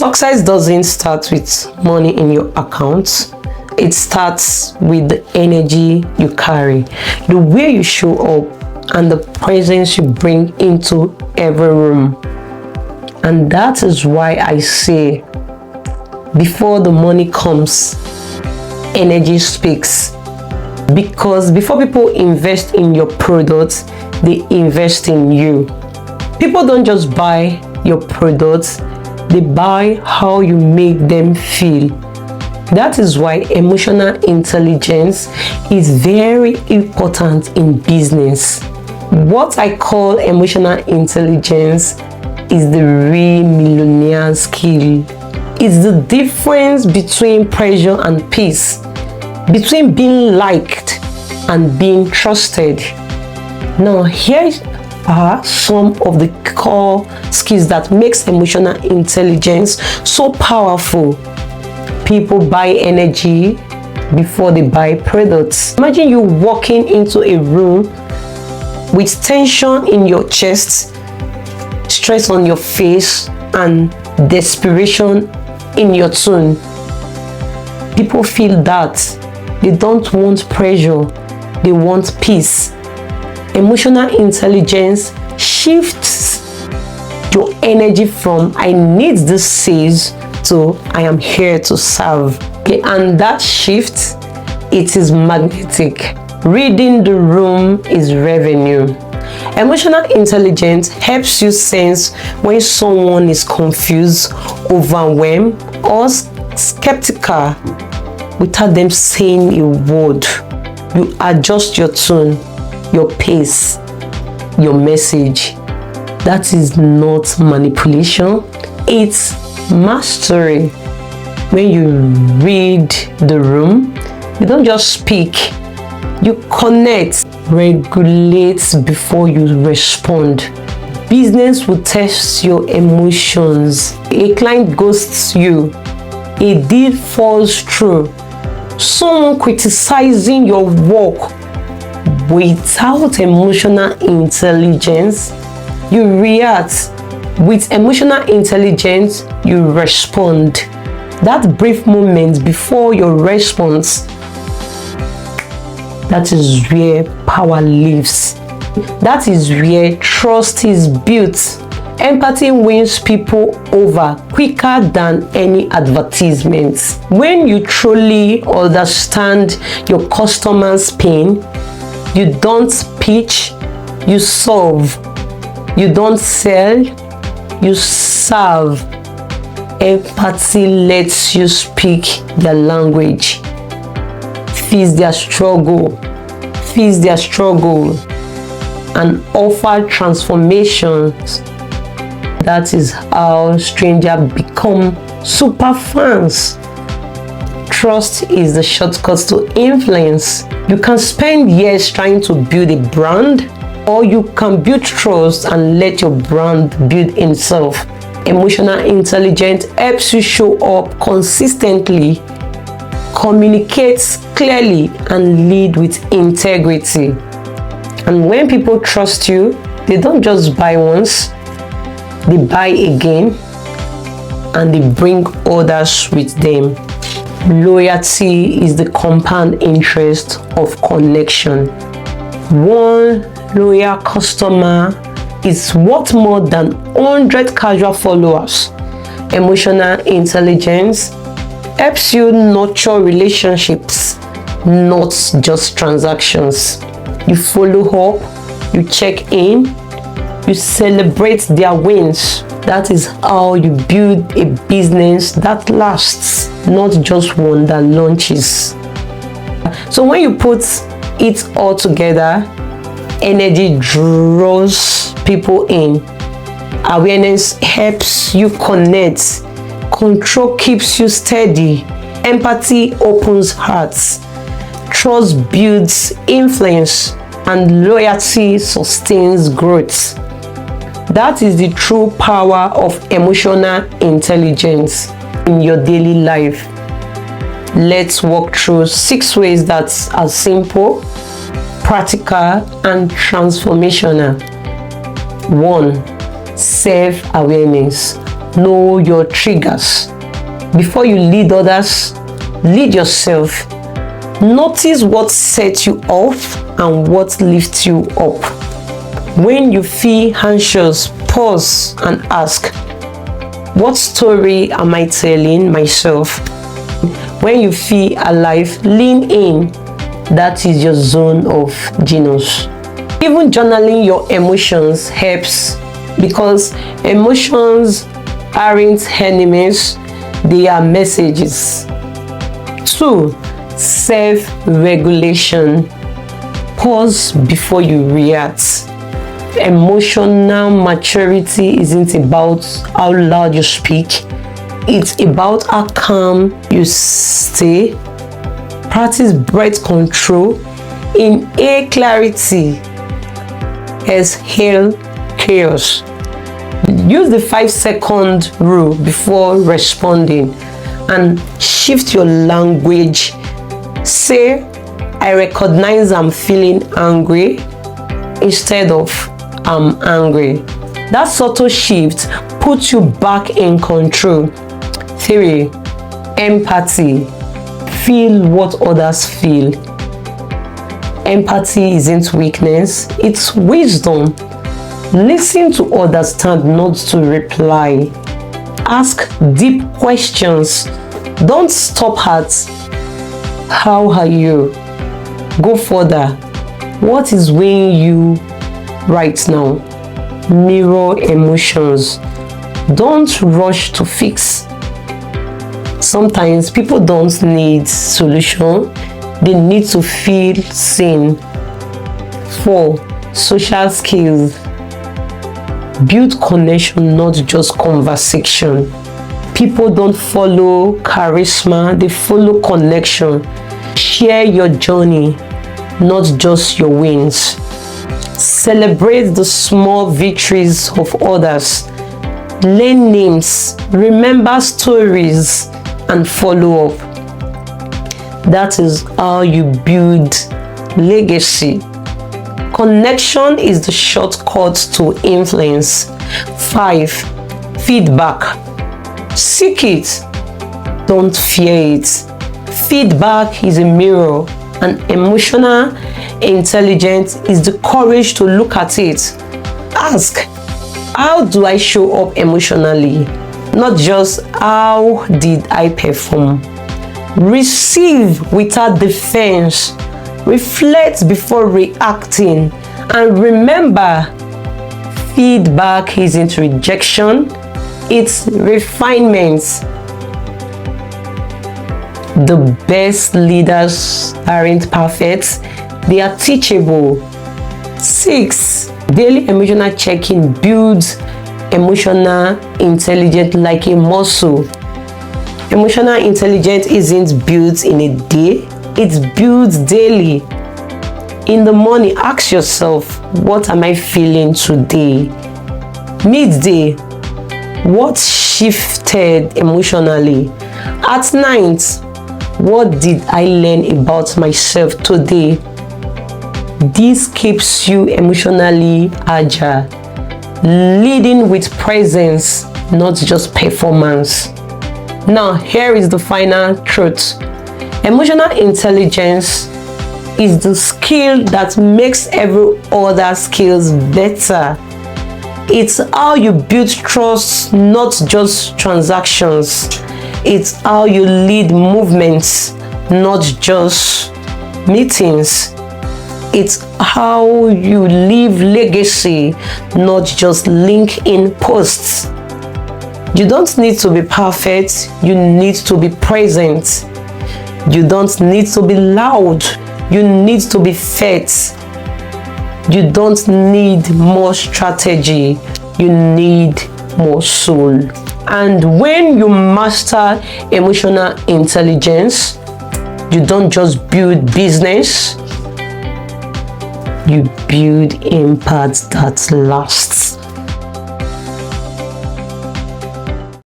Success doesn't start with money in your account. It starts with the energy you carry, the way you show up, and the presence you bring into every room. And that is why I say, before the money comes, energy speaks. Because before people invest in your products, they invest in you. People don't just buy your products, they buy how you make them feel. That is why emotional intelligence is very important in business. What I call emotional intelligence is the real millionaire skill. It's the difference between pressure and peace, between being liked and being trusted. Now, here are some of the core skills that makes emotional intelligence so powerful. People buy energy before they buy products. Imagine you walking into a room with tension in your chest, stress on your face, and desperation in your tone. People feel that. They don't want pressure, they want peace. Emotional intelligence shifts your energy from "I need this sales" to "I am here to serve." Okay, and that shift, it is magnetic. Reading the room is revenue. Emotional intelligence helps you sense when someone is confused, overwhelmed, or skeptical without them saying a word. You adjust your tone, your pace, your message. That is not manipulation, it's mastery. When you read the room, you don't just speak, you connect, regulate before you respond. Business will test your emotions. A client ghosts you, a deal falls through, someone criticizing your work. Without emotional intelligence, you react. With emotional intelligence, you respond. That brief moment before your response, that is where power lives. That is where trust is built. Empathy wins people over quicker than any advertisement. When you truly understand your customer's pain, you don't pitch, you solve. You don't sell, you serve. Empathy lets you speak their language, feel their struggle, and offer transformations. That is how strangers become super fans. Trust is the shortcut to influence. You can spend years trying to build a brand, or you can build trust and let your brand build itself. Emotional intelligence helps you show up consistently, communicate clearly, and lead with integrity. And when people trust you, they don't just buy once, they buy again, and they bring others with them. Loyalty is the compound interest of connection. One loyal customer is worth more than 100 casual followers. Emotional intelligence helps you nurture relationships, not just transactions. You follow up, you check in, you celebrate their wins. That is how you build a business that lasts, not just one that launches. So when you put it all together, energy draws people in, awareness helps you connect, control keeps you steady, empathy opens hearts, trust builds influence, and loyalty sustains growth. That is the true power of emotional intelligence in your daily life. Let's walk through 6 ways that are simple, practical, and transformational. 1. Self-awareness. Know your triggers. Before you lead others, lead yourself. Notice what sets you off and what lifts you up. When you feel anxious, pause and ask, what story am I telling myself? When you feel alive, lean in. That is your zone of genius. Even journaling your emotions helps, because emotions aren't enemies, they are messages. 2. Self-regulation. Pause before you react. Emotional maturity isn't about how loud you speak, it's about how calm you stay. Practice breath control. Inhale clarity, exhale chaos. Use the 5-second rule before responding and shift your language. Say, I recognize I'm feeling angry instead of I'm angry. That subtle shift puts you back in control. 3. Empathy. Feel what others feel. Empathy isn't weakness, it's wisdom. Listen to understand, not to reply. Ask deep questions. Don't stop at how are you? Go further. What is weighing you right now? Mirror emotions. Don't rush to fix. Sometimes people don't need solution, they need to feel seen. 4. Social skills. Build connection, not just conversation. People don't follow charisma, they follow connection. Share your journey, not just your wins. Celebrate the small victories of others. Learn names, remember stories, and follow up. That is how you build legacy. Connection is the shortcut to influence. 5. Feedback. Seek it, don't fear it. Feedback is a mirror, and emotional intelligence is the courage to look at it. Ask, how do I show up emotionally? Not just how did I perform. Receive without defense. Reflect before reacting. And remember, feedback isn't rejection, it's refinement. The best leaders aren't perfect, they are teachable. 6. Daily emotional check-in builds emotional intelligence like a muscle. Emotional intelligence isn't built in a day, it's built daily. In the morning, ask yourself, what am I feeling today? Midday, what shifted emotionally? At night, what did I learn about myself today? This keeps you emotionally agile, leading with presence, not just performance. Now, here is the final truth. Emotional intelligence is the skill that makes every other skills better. It's how you build trust, not just transactions. It's how you lead movements, not just meetings. It's how you leave legacy, not just LinkedIn posts. You don't need to be perfect, you need to be present. You don't need to be loud, you need to be fed. You don't need more strategy, you need more soul. And when you master emotional intelligence, you don't just build business, you build impact that lasts.